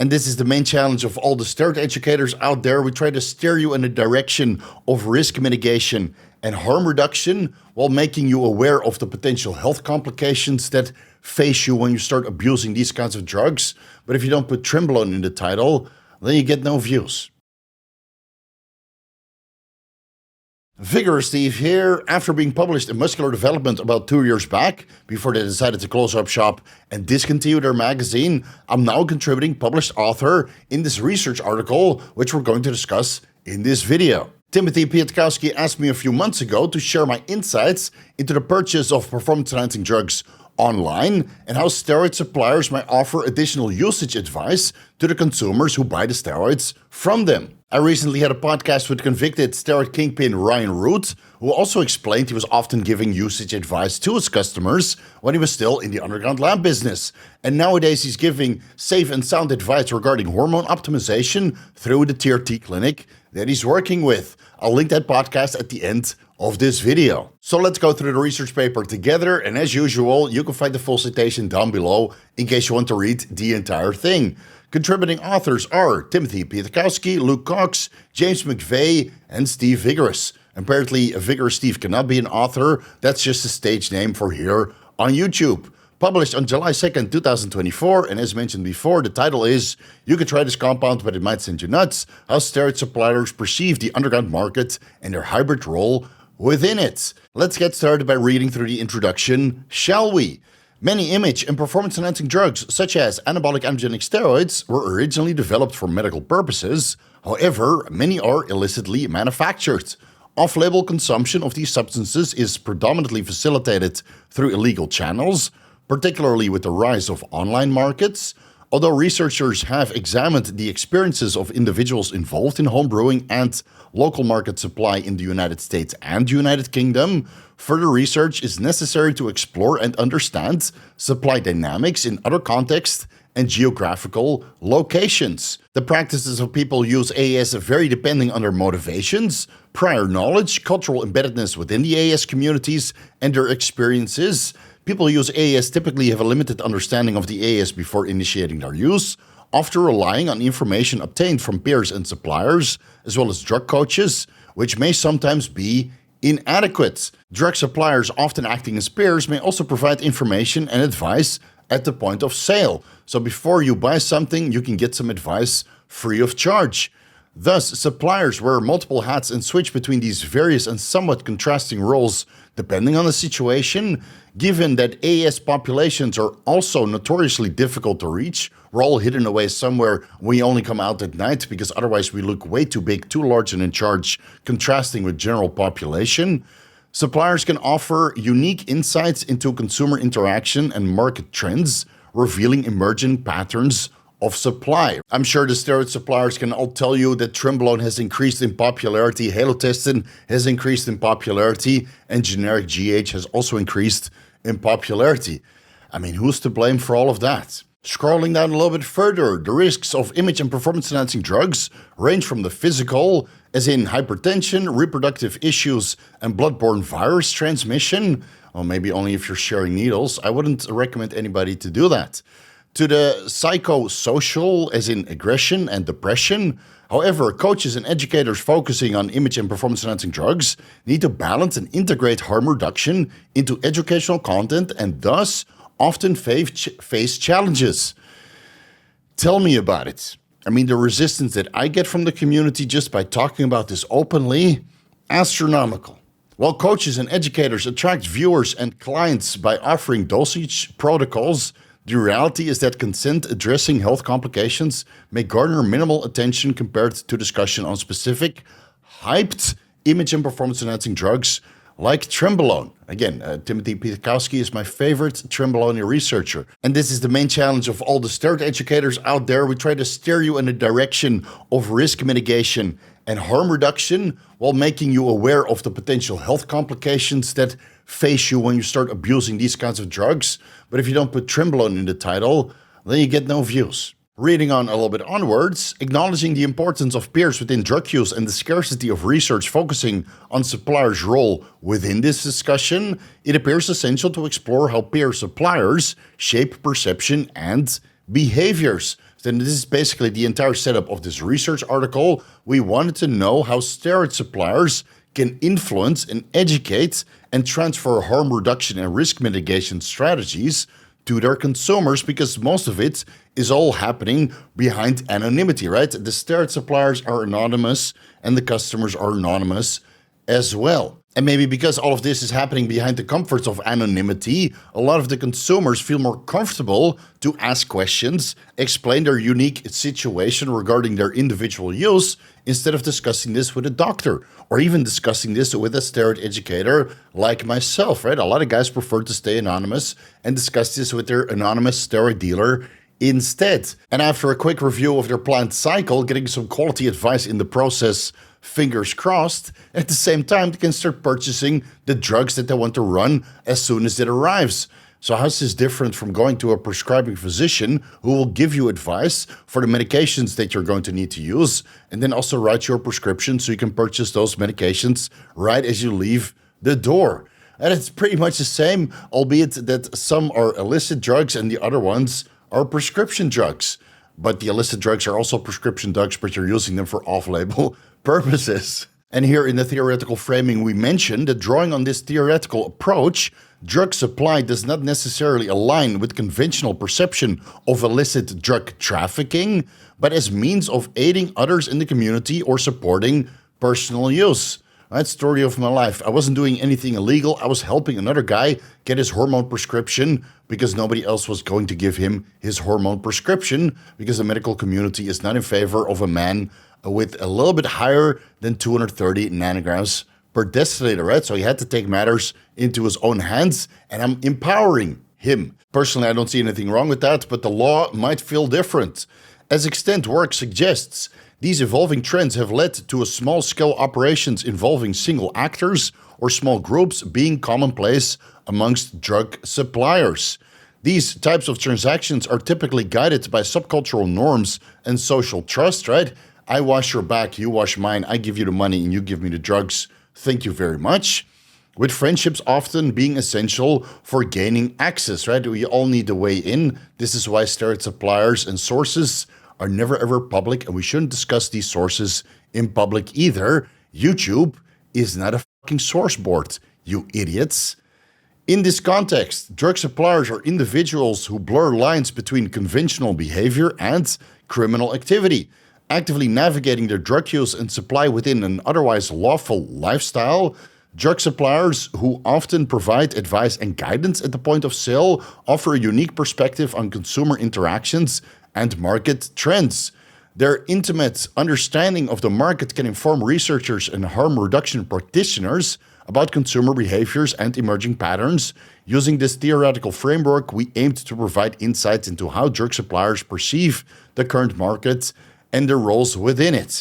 And this is the main challenge of all the steroid educators out there. We try to steer you in the direction of risk mitigation and harm reduction while making you aware of the potential health complications that face you when you start abusing these kinds of drugs. But if you don't put Trenbolone in the title, then you get no views. Vigorous Steve here. After being published in Muscular Development about 2 years back, before they decided to close up shop and discontinue their magazine, I'm now a contributing published author in this research article, which we're going to discuss in this video. Timothy Pietkowski asked me a few months ago to share my insights into the purchase of performance-enhancing drugs online and how steroid suppliers might offer additional usage advice to the consumers who buy the steroids from them. I recently had a podcast with convicted steroid kingpin Ryan Root, who also explained he was often giving usage advice to his customers when he was still in the underground lab business. And nowadays he's giving safe and sound advice regarding hormone optimization through the TRT clinic that he's working with. I'll link that podcast at the end of this video. So let's go through the research paper together, and as usual, you can find the full citation down below in case you want to read the entire thing. Contributing authors are Timothy Pietkowski, Luke Cox, James McVeigh, and Steve Vigorous. Apparently, Vigorous Steve cannot be an author. That's just a stage name for here on YouTube. Published on July 2nd, 2024, and as mentioned before, the title is You Can Try This Compound, But It Might Send You Nuts, How Steroid Suppliers Perceive the Underground Market and Their Hybrid Role Within It. Let's get started by reading through the introduction, shall we? Many image and performance-enhancing drugs, such as anabolic androgenic steroids, were originally developed for medical purposes. However, many are illicitly manufactured. Off-label consumption of these substances is predominantly facilitated through illegal channels, particularly with the rise of online markets. Although researchers have examined the experiences of individuals involved in homebrewing and local market supply in the United States and United Kingdom, further research is necessary to explore and understand supply dynamics in other contexts and geographical locations. The practices of people who use AAS vary depending on their motivations, prior knowledge, cultural embeddedness within the AAS communities, and their experiences. People who use AAS typically have a limited understanding of the AAS before initiating their use, often relying on information obtained from peers and suppliers, as well as drug coaches, which may sometimes be inadequate. Drug suppliers, often acting as peers, may also provide information and advice at the point of sale. So before you buy something, you can get some advice free of charge. Thus, suppliers wear multiple hats and switch between these various and somewhat contrasting roles depending on the situation. Given that AAS populations are also notoriously difficult to reach, we're all hidden away somewhere. We only come out at night because otherwise we look way too big, too large and in charge, contrasting with general population. Suppliers can offer unique insights into consumer interaction and market trends, revealing emerging patterns of supply. I'm sure the steroid suppliers can all tell you that Trenbolone has increased in popularity, Halotestin has increased in popularity, and generic GH has also increased in popularity. I mean, who's to blame for all of that? Scrolling down a little bit further, the risks of image and performance-enhancing drugs range from the physical, as in hypertension, reproductive issues, and bloodborne virus transmission, or maybe only if you're sharing needles. I wouldn't recommend anybody to do that. To the psychosocial, as in aggression and depression. However, coaches and educators focusing on image and performance-enhancing drugs need to balance and integrate harm reduction into educational content and thus often face challenges. Tell me about it. I mean, the resistance that I get from the community just by talking about this openly, astronomical. While coaches and educators attract viewers and clients by offering dosage protocols, the reality is that consent addressing health complications may garner minimal attention compared to discussion on specific, hyped image and performance-enhancing drugs like Trenbolone. Again, Timothy Pietkowski is my favorite Trenbolone researcher. And this is the main challenge of all the steroid educators out there. We try to steer you in the direction of risk mitigation and harm reduction while making you aware of the potential health complications that face you when you start abusing these kinds of drugs. But if you don't put Trenbolone in the title, then you get no views. Reading on a little bit onwards, acknowledging the importance of peers within drug use and the scarcity of research focusing on suppliers' role within this discussion, it appears essential to explore how peer suppliers shape perception and behaviors. Then this is basically the entire setup of this research article. We wanted to know how steroid suppliers can influence and educate and transfer harm reduction and risk mitigation strategies to their consumers, because most of it is all happening behind anonymity, right? The steroid suppliers are anonymous and the customers are anonymous as well. And maybe because all of this is happening behind the comforts of anonymity, a lot of the consumers feel more comfortable to ask questions, explain their unique situation regarding their individual use, instead of discussing this with a doctor or even discussing this with a steroid educator like myself, right? A lot of guys prefer to stay anonymous and discuss this with their anonymous steroid dealer instead. And after a quick review of their planned cycle, getting some quality advice in the process, fingers crossed, at the same time they can start purchasing the drugs that they want to run as soon as it arrives. So how's this different from going to a prescribing physician who will give you advice for the medications that you're going to need to use, and then also write your prescription so you can purchase those medications right as you leave the door? And it's pretty much the same, albeit that some are illicit drugs and the other ones are prescription drugs. But the illicit drugs are also prescription drugs, but you're using them for off-label purposes. And here in the theoretical framing, we mentioned that drawing on this theoretical approach, drug supply does not necessarily align with conventional perception of illicit drug trafficking, but as means of aiding others in the community or supporting personal use. That's the story of my life. I wasn't doing anything illegal. I was helping another guy get his hormone prescription because nobody else was going to give him his hormone prescription, because the medical community is not in favor of a man with a little bit higher than 230 nanograms per deciliter, right? So he had to take matters into his own hands, and I'm empowering him. Personally, I don't see anything wrong with that, but the law might feel different. As extent work suggests, these evolving trends have led to small-scale operations involving single actors or small groups being commonplace amongst drug suppliers. These types of transactions are typically guided by subcultural norms and social trust, right? I wash your back, you wash mine, I give you the money and you give me the drugs. Thank you very much. With friendships often being essential for gaining access, right? We all need a way in. This is why steroid suppliers and sources are never ever public, and we shouldn't discuss these sources in public either. YouTube is not a fucking source board, you idiots. In this context, drug suppliers are individuals who blur lines between conventional behavior and criminal activity, actively navigating their drug use and supply within an otherwise lawful lifestyle. Drug suppliers, who often provide advice and guidance at the point of sale, offer a unique perspective on consumer interactions and market trends. Their intimate understanding of the market can inform researchers and harm reduction practitioners about consumer behaviors and emerging patterns. Using this theoretical framework, we aimed to provide insights into how drug suppliers perceive the current market and their roles within it.